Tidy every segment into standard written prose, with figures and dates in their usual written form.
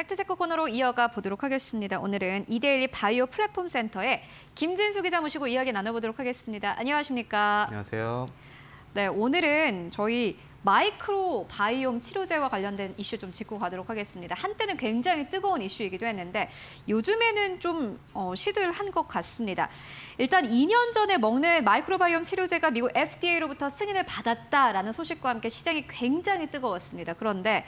팩트체크 코너로 이어가 보도록 하겠습니다. 오늘은 이데일리 바이오 플랫폼 센터의 김진수 기자 모시고 이야기 나눠보도록 하겠습니다. 안녕하십니까? 안녕하세요. 네, 오늘은 저희 마이크로 바이옴 치료제와 관련된 이슈 좀 짚고 가도록 하겠습니다. 한때는 굉장히 뜨거운 이슈이기도 했는데 요즘에는 좀 시들한 것 같습니다. 일단 2년 전에 먹는 마이크로바이옴 치료제가 미국 FDA로부터 승인을 받았다라는 소식과 함께 시장이 굉장히 뜨거웠습니다. 그런데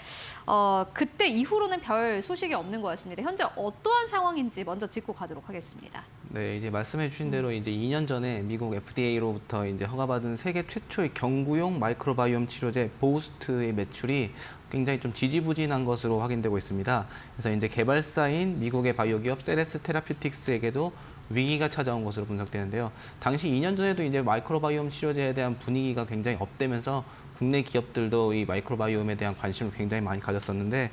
그때 이후로는 별 소식이 없는 것 같습니다. 현재 어떠한 상황인지 먼저 짚고 가도록 하겠습니다. 네, 이제 말씀해 주신 대로 이제 2년 전에 미국 FDA로부터 이제 허가받은 세계 최초의 경구용 마이크로바이옴 치료제 보우스트의 매출이 굉장히 좀 지지부진한 것으로 확인되고 있습니다. 그래서 이제 개발사인 미국의 바이오 기업 세레스 테라퓨틱스에게도 위기가 찾아온 것으로 분석되는데요. 당시 2년 전에도 이제 마이크로바이옴 치료제에 대한 분위기가 굉장히 업되면서 국내 기업들도 이 마이크로바이옴에 대한 관심을 굉장히 많이 가졌었는데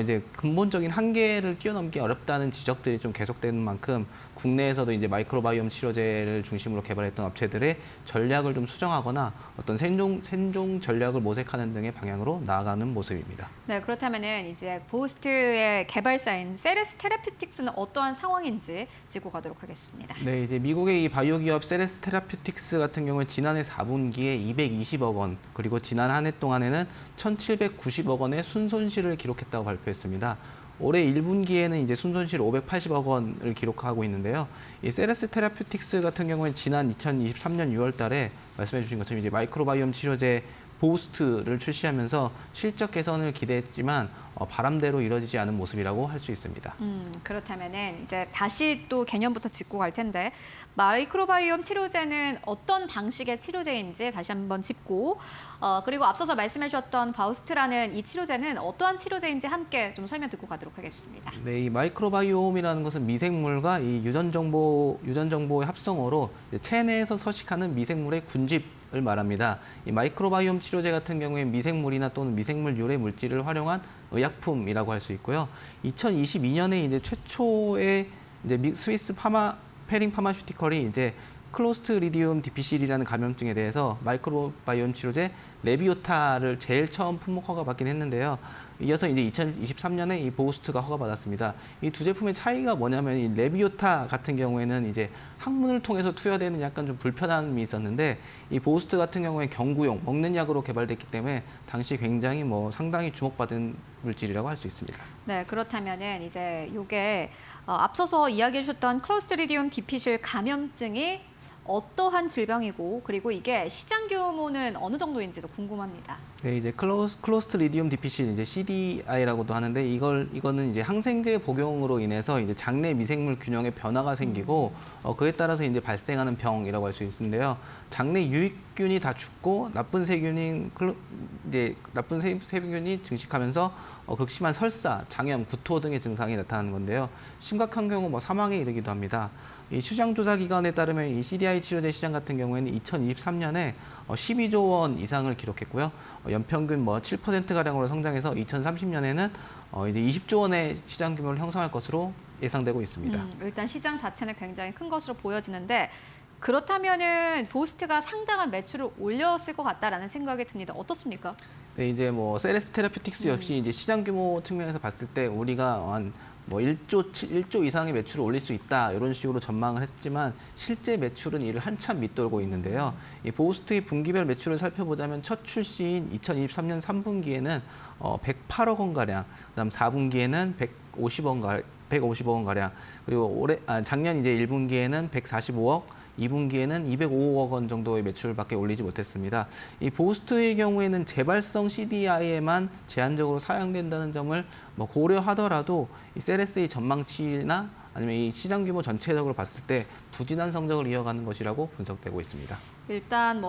이제 근본적인 한계를 뛰어넘기 어렵다는 지적들이 좀 계속되는 만큼 국내에서도 이제 마이크로바이옴 치료제를 중심으로 개발했던 업체들의 전략을 좀 수정하거나 어떤 생존 전략을 모색하는 등의 방향으로 나아가는 모습입니다. 네, 그렇다면은 이제 보스트의 개발사인 세레스 테라퓨틱스는 어떠한 상황인지 짚고 가도록 하겠습니다. 네, 이제 미국의 이 바이오 기업 세레스 테라퓨틱스 같은 경우에 지난해 4분기에 220억 원, 그리고 지난 한 해 동안에는 1,790억 원의 순손실을 기록했다고 발표했습니다. 올해 1분기에는 이제 순손실 580억 원을 기록하고 있는데요. 이 세레스 테라퓨틱스 같은 경우에는 지난 2023년 6월 달에 말씀해 주신 것처럼 이제 마이크로바이옴 치료제 보우스트를 출시하면서 실적 개선을 기대했지만 바람대로 이뤄지지 않은 모습이라고 할 수 있습니다. 그렇다면은 이제 다시 또 개념부터 짚고 갈 텐데 마이크로바이옴 치료제는 어떤 방식의 치료제인지 다시 한번 짚고 그리고 앞서서 말씀해 주셨던 바우스트라는 이 치료제는 어떠한 치료제인지 함께 좀 설명 듣고 가도록 하겠습니다. 네, 이 마이크로바이옴이라는 것은 미생물과 이 유전 정보의 합성어로 체내에서 서식하는 미생물의 군집을 말합니다. 이 마이크로바이옴 치료제 같은 경우에 미생물이나 또는 미생물 유래 물질을 활용한 의약품이라고 할 수 있고요. 2022년에 이제 최초의 이제 스위스 페링 파마슈티컬이 이제 클로스트리디움 디피실이라는 감염증에 대해서 마이크로바이옴 치료제 레비오타를 제일 처음 품목 허가받긴 했는데요. 이어서 이제 2023년에 이 보우스트가 허가받았습니다. 이 두 제품의 차이가 뭐냐면 이 레비오타 같은 경우에는 이제 항문을 통해서 투여되는 약간 좀 불편함이 있었는데 이 보우스트 같은 경우에 경구용 먹는 약으로 개발됐기 때문에 당시 굉장히 상당히 주목받은 물질이라고 할 수 있습니다. 네, 그렇다면은 이제 이게 앞서서 이야기해 주셨던 클로스트리디움 디피실 감염증이 어떠한 질병이고 그리고 이게 시장 규모는 어느 정도인지도 궁금합니다. 네, 이제 클로스트리디움 디피실 이제 CDI라고도 하는데 이거는 이제 항생제 복용으로 인해서 이제 장내 미생물 균형에 변화가 생기고 그에 따라서 이제 발생하는 병이라고 할 수 있는데요. 장내 유익균이 다 죽고 나쁜 세균이 증식하면서 극심한 설사, 장염, 구토 등의 증상이 나타나는 건데요. 심각한 경우 사망에 이르기도 합니다. 이 시장 조사 기관에 따르면 이 CDI 치료제 시장 같은 경우에는 2023년에 12조 원 이상을 기록했고요. 연평균 7%가량으로 성장해서 2030년에는 이제 20조 원의 시장 규모를 형성할 것으로 예상되고 있습니다. 일단 시장 자체는 굉장히 큰 것으로 보여지는데 그렇다면은 보스트가 상당한 매출을 올렸을 것 같다라는 생각이 듭니다. 어떻습니까? 네, 이제 세레스 테라퓨틱스 역시 이제 시장 규모 측면에서 봤을 때 우리가 한 1조 이상의 매출을 올릴 수 있다 이런 식으로 전망을 했지만 실제 매출은 이를 한참 밑돌고 있는데요. 이 보우스트의 분기별 매출을 살펴보자면 첫 출시인 2023년 3분기에는 108억 원 가량, 그다음 4분기에는 150억 원 가량, 그리고 작년 이제 1분기에는 145억, 2분기에는 205억 원 정도의 매출밖에 올리지 못했습니다. 이 보우스트의 경우에는 재발성 CDI에만 제한적으로 사용된다는 점을 고려하더라도 이 세레스의 전망치나 아니면 이 시장 규모 전체적으로 봤을 때 부진한 성적을 이어가는 것이라고 분석되고 있습니다. 일단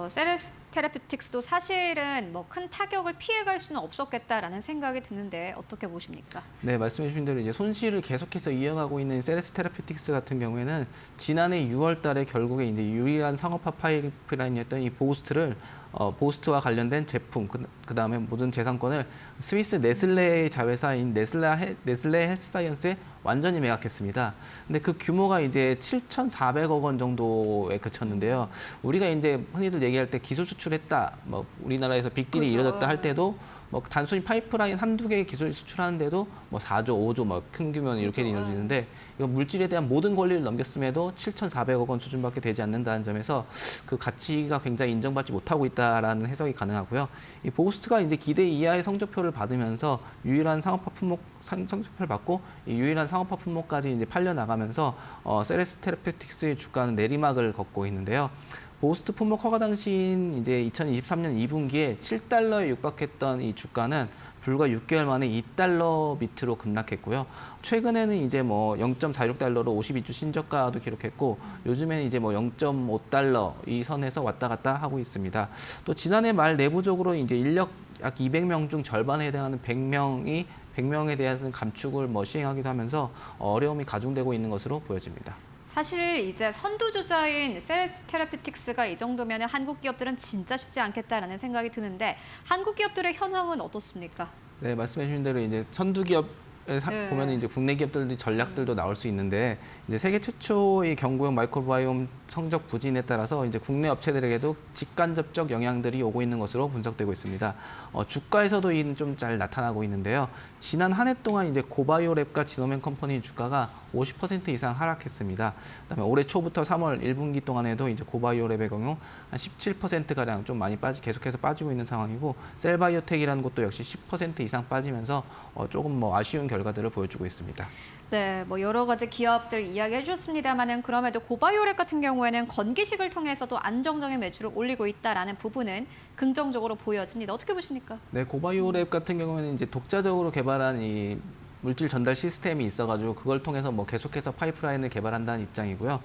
세레스 테라퓨틱스도 사실은 큰 타격을 피해갈 수는 없었겠다라는 생각이 드는데 어떻게 보십니까? 네, 말씀해 주신 대로 이제 손실을 계속해서 이어가고 있는 세레스 테라퓨틱스 같은 경우에는 지난해 6월 달에 결국에 이제 유일한 상업화 파이프라인이었던 이 보우스트와 관련된 제품, 그다음에 모든 재산권을 스위스 네슬레의 자회사인 네슬레 헬스사이언스에 완전히 매각했습니다. 근데 그 규모가 이제 7,400억 원 정도에 그쳤는데요. 우리가 이제 흔히들 얘기할 때 기술 수출했다, 우리나라에서 빅딜이 그렇죠. 이루어졌다 할 때도 뭐 단순히 파이프라인 한두 개의 기술 수출하는데도 뭐 4조, 5조 뭐 큰 규모는 이렇게 그렇죠. 이루어지는데 이거 물질에 대한 모든 권리를 넘겼음에도 7,400억 원 수준밖에 되지 않는다는 점에서 그 가치가 굉장히 인정받지 못하고 있다라는 해석이 가능하고요. 이 보스트가 이제 기대 이하의 성적표를 받으면서 유일한 상업화 품목 성적표를 받고 이 유일한 상업화 품목까지 이제 팔려 나가면서 세레스 테라피틱스의 주가는 내리막을 걷고 있는데요. 보스트 품목 허가 당시인 이제 2023년 2분기에 7달러에 육박했던 이 주가는 불과 6개월 만에 2달러 밑으로 급락했고요. 최근에는 이제 뭐 0.46달러로 52주 신저가도 기록했고 요즘에는 이제 뭐 0.5달러 이 선에서 왔다 갔다 하고 있습니다. 또 지난해 말 내부적으로 이제 인력 약 200명 중 절반에 해당하는 100명에 대한 감축을 뭐 시행하기도 하면서 어려움이 가중되고 있는 것으로 보여집니다. 사실 이제 선두주자인 세레스 테라피틱스가 이 정도면 한국 기업들은 진짜 쉽지 않겠다라는 생각이 드는데 한국 기업들의 현황은 어떻습니까? 네, 말씀해 주신 대로 이제 선두 기업 네. 보면 이제 국내 기업들의 전략들도 나올 수 있는데 이제 세계 최초의 경구용 마이크로바이옴 성적 부진에 따라서 이제 국내 업체들에게도 직간접적 영향들이 오고 있는 것으로 분석되고 있습니다. 주가에서도 이는 좀 잘 나타나고 있는데요. 지난 한 해 동안 이제 고바이오랩과 지노맨 컴퍼니 주가가 50% 이상 하락했습니다. 그다음에 올해 초부터 3월 1분기 동안에도 이제 고바이오랩의 경우 한 17% 가량 좀 많이 계속해서 빠지고 있는 상황이고 셀바이오텍이라는 곳도 역시 10% 이상 빠지면서 조금 뭐 아쉬운 결과들을 보여주고 있습니다. 네, 뭐 여러 가지 기업들 이야기해 주셨습니다만은 그럼에도 고바이오랩 같은 경우에는 건기식을 통해서도 안정적인 매출을 올리고 있다라는 부분은 긍정적으로 보여집니다. 어떻게 보십니까? 네, 고바이오랩 같은 경우에는 이제 독자적으로 개발한 이 물질 전달 시스템이 있어가지고 그걸 통해서 뭐 계속해서 파이프라인을 개발한다는 입장이고요.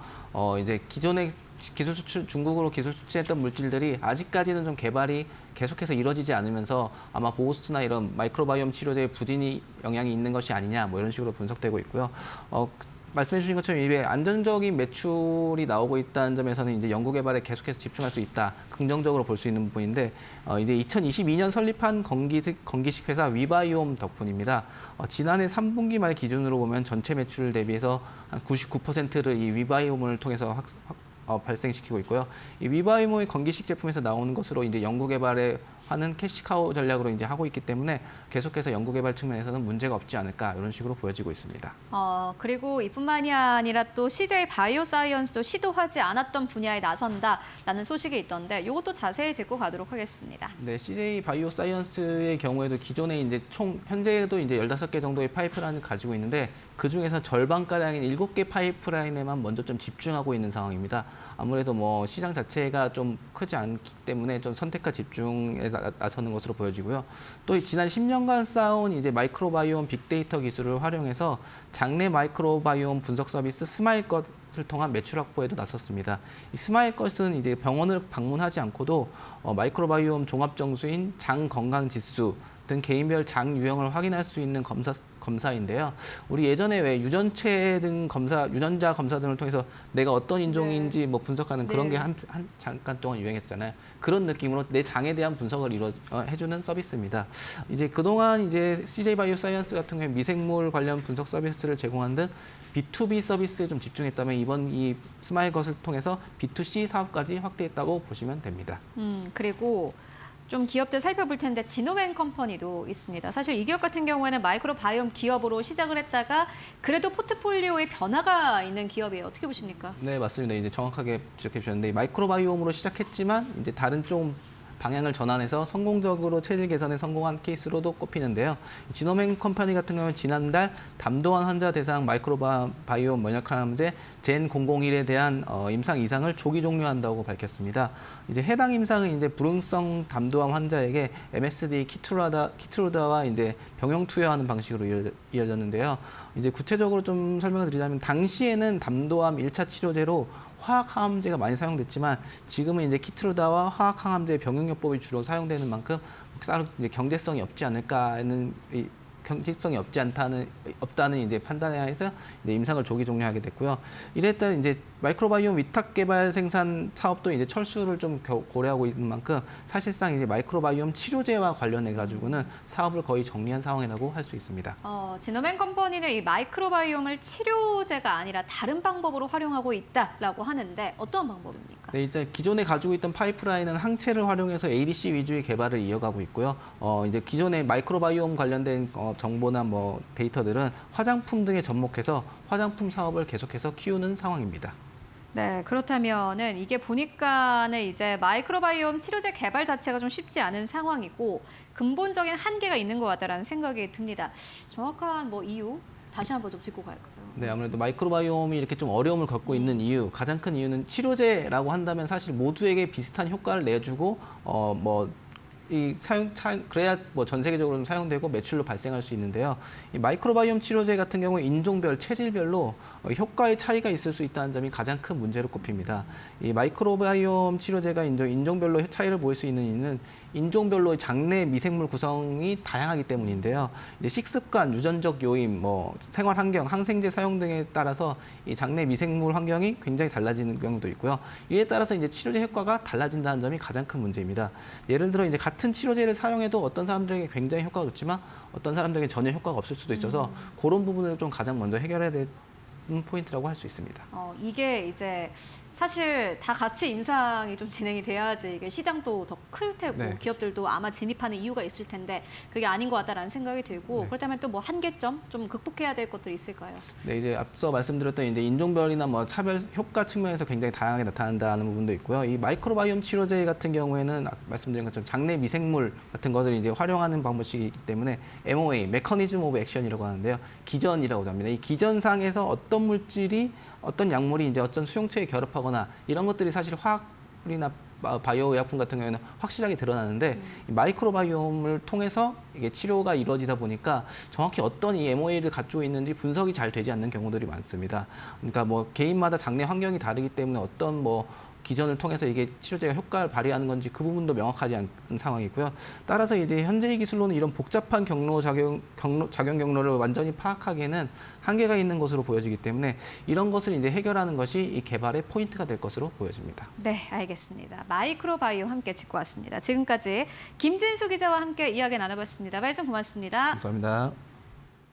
이제 기존의 기술 수출 중국으로 기술 수출했던 물질들이 아직까지는 좀 개발이 계속해서 이루어지지 않으면서 아마 보스트나 이런 마이크로바이옴 치료제의 부진이 영향이 있는 것이 아니냐 뭐 이런 식으로 분석되고 있고요. 말씀해 주신 것처럼 이게 안정적인 매출이 나오고 있다는 점에서는 이제 연구 개발에 계속해서 집중할 수 있다. 긍정적으로 볼 수 있는 부분인데 이제 2022년 설립한 건기식 회사 위바이옴 덕분입니다. 지난해 3분기 말 기준으로 보면 전체 매출 대비해서 한 99%를 이 위바이옴을 통해서 발생시키고 있고요. 이 위바이옴의 건기식 제품에서 나오는 것으로 이제 연구 개발에 하는 캐시카우 전략으로 이제 하고 있기 때문에 계속해서 연구 개발 측면에서는 문제가 없지 않을까 이런 식으로 보여지고 있습니다. 그리고 이뿐만이 아니라 또 CJ 바이오사이언스도 시도하지 않았던 분야에 나선다라는 소식이 있던데 이것도 자세히 짚고 가도록 하겠습니다. 네, CJ 바이오사이언스의 경우에도 기존에 이제 현재도 이제 15개 정도의 파이프라인을 가지고 있는데 그 중에서 절반가량인 7개 파이프라인에만 먼저 좀 집중하고 있는 상황입니다. 아무래도 뭐 시장 자체가 좀 크지 않기 때문에 좀 선택과 집중에 나서는 것으로 보여지고요. 또 지난 10년간 쌓아온 이제 마이크로바이옴 빅데이터 기술을 활용해서 장내 마이크로바이옴 분석 서비스 스마일것을 통한 매출 확보에도 나섰습니다. 이 스마일것은 이제 병원을 방문하지 않고도 마이크로바이옴 종합 정수인 장 건강 지수 등 개인별 장 유형을 확인할 수 있는 검사인데요. 우리 예전에 왜 유전체 등 유전자 검사 등을 통해서 내가 어떤 인종인지 뭐 분석하는 그런 네. 게 잠깐 동안 유행했었잖아요. 그런 느낌으로 내 장에 대한 분석을 해주는 서비스입니다. 이제 그동안 이제 CJ 바이오사이언스 같은 경우에 미생물 관련 분석 서비스를 제공한 등 B2B 서비스에 좀 집중했다면 이번 이 스마일 것을 통해서 B2C 사업까지 확대했다고 보시면 됩니다. 그리고 좀 기업들 살펴볼 텐데 지노맨 컴퍼니도 있습니다. 사실 이 기업 같은 경우에는 마이크로바이옴 기업으로 시작을 했다가 그래도 포트폴리오에 변화가 있는 기업이에요. 어떻게 보십니까? 네, 맞습니다. 이제 정확하게 지적해 주셨는데 마이크로바이옴으로 시작했지만 이제 다른 좀 방향을 전환해서 성공적으로 체질 개선에 성공한 케이스로도 꼽히는데요. 지노맨 컴퍼니 같은 경우는 지난달 담도환 환자 대상 마이크로바이옴 면역항암제 젠 001에 대한 임상 이상을 조기 종료한다고 밝혔습니다. 이제 해당 임상은 이제 불응성 담도암 환자에게 MSD 키트루다와 이제 병용 투여하는 방식으로 이어졌는데요. 이제 구체적으로 좀 설명을 드리자면 당시에는 담도암 1차 치료제로 화학항암제가 많이 사용됐지만 지금은 이제 키트루다와 화학항암제 병용요법이 주로 사용되는 만큼 따로 이제 경제성이 없지 않을까는 경제성이 없다는 이제 판단에 하에서 이제 임상을 조기 종료하게 됐고요. 이에 따라 이제 마이크로바이옴 위탁 개발 생산 사업도 이제 철수를 좀 고려하고 있는 만큼 사실상 이제 마이크로바이옴 치료제와 관련해 가지고는 사업을 거의 정리한 상황이라고 할 수 있습니다. 지노맨 컴퍼니는 이 마이크로바이옴을 치료제가 아니라 다른 방법으로 활용하고 있다라고 하는데 어떤 방법입니까? 네, 이제 기존에 가지고 있던 파이프라인은 항체를 활용해서 ADC 위주의 개발을 이어가고 있고요. 이제 기존의 마이크로바이옴 관련된 정보나 뭐 데이터들은 화장품 등에 접목해서 화장품 사업을 계속해서 키우는 상황입니다. 네, 그렇다면은 이게 보니까는 이제 마이크로바이옴 치료제 개발 자체가 좀 쉽지 않은 상황이고 근본적인 한계가 있는 것 같다라는 생각이 듭니다. 정확한 뭐 이유 다시 한번 좀 짚고 갈까요? 네, 아무래도 마이크로바이옴이 이렇게 좀 어려움을 겪고 있는 이유, 가장 큰 이유는 치료제라고 한다면 사실 모두에게 비슷한 효과를 내주고, 그래야 뭐 전 세계적으로 사용되고 매출로 발생할 수 있는데요. 이 마이크로바이옴 치료제 같은 경우에 인종별, 체질별로 효과의 차이가 있을 수 있다는 점이 가장 큰 문제로 꼽힙니다. 이 마이크로바이옴 치료제가 인종별로 차이를 보일 수 있는 이유는 인종별로 장내 미생물 구성이 다양하기 때문인데요. 이제 식습관, 유전적 요인, 뭐 생활 환경, 항생제 사용 등에 따라서 이 장내 미생물 환경이 굉장히 달라지는 경우도 있고요. 이에 따라서 이제 치료제 효과가 달라진다는 점이 가장 큰 문제입니다. 예를 들어 이제 같은 치료제를 사용해도 어떤 사람들에게 굉장히 효과가 좋지만 어떤 사람들에게 전혀 효과가 없을 수도 있어서 그런 부분을 좀 가장 먼저 해결해야 되는 포인트라고 할 수 있습니다. 이게 이제 사실 다 같이 임상이 좀 진행이 돼야지 이게 시장도 더 클 테고 네. 기업들도 아마 진입하는 이유가 있을 텐데 그게 아닌 것 같다라는 생각이 들고 네. 그렇다면 또 뭐 한계점 좀 극복해야 될 것들이 있을까요? 네, 이제 앞서 말씀드렸던 이제 인종별이나 뭐 차별 효과 측면에서 굉장히 다양하게 나타난다는 부분도 있고요. 이 마이크로바이옴 치료제 같은 경우에는 말씀드린 것처럼 장내 미생물 같은 것들을 이제 활용하는 방법이기 때문에 MOA, 메커니즘 오브 액션이라고 하는데요. 기전이라고 합니다. 이 기전상에서 어떤 물질이 어떤 약물이 이제 어떤 수용체에 결합하거나 이런 것들이 사실 화학이나 바이오 의약품 같은 경우에는 확실하게 드러나는데 이 마이크로바이옴을 통해서 이게 치료가 이루어지다 보니까 정확히 어떤 이 MOA를 갖고 있는지 분석이 잘 되지 않는 경우들이 많습니다. 그러니까 뭐 개인마다 장내 환경이 다르기 때문에 어떤 뭐 기전을 통해서 이게 치료제가 효과를 발휘하는 건지 그 부분도 명확하지 않은 상황이고요. 따라서 이제 현재의 기술로는 이런 복잡한 작용 경로를 완전히 파악하기에는 한계가 있는 것으로 보여지기 때문에 이런 것을 이제 해결하는 것이 이 개발의 포인트가 될 것으로 보여집니다. 네, 알겠습니다. 마이크로바이옴 함께 짚고 왔습니다. 지금까지 김진수 기자와 함께 이야기 나눠봤습니다. 말씀 고맙습니다. 감사합니다.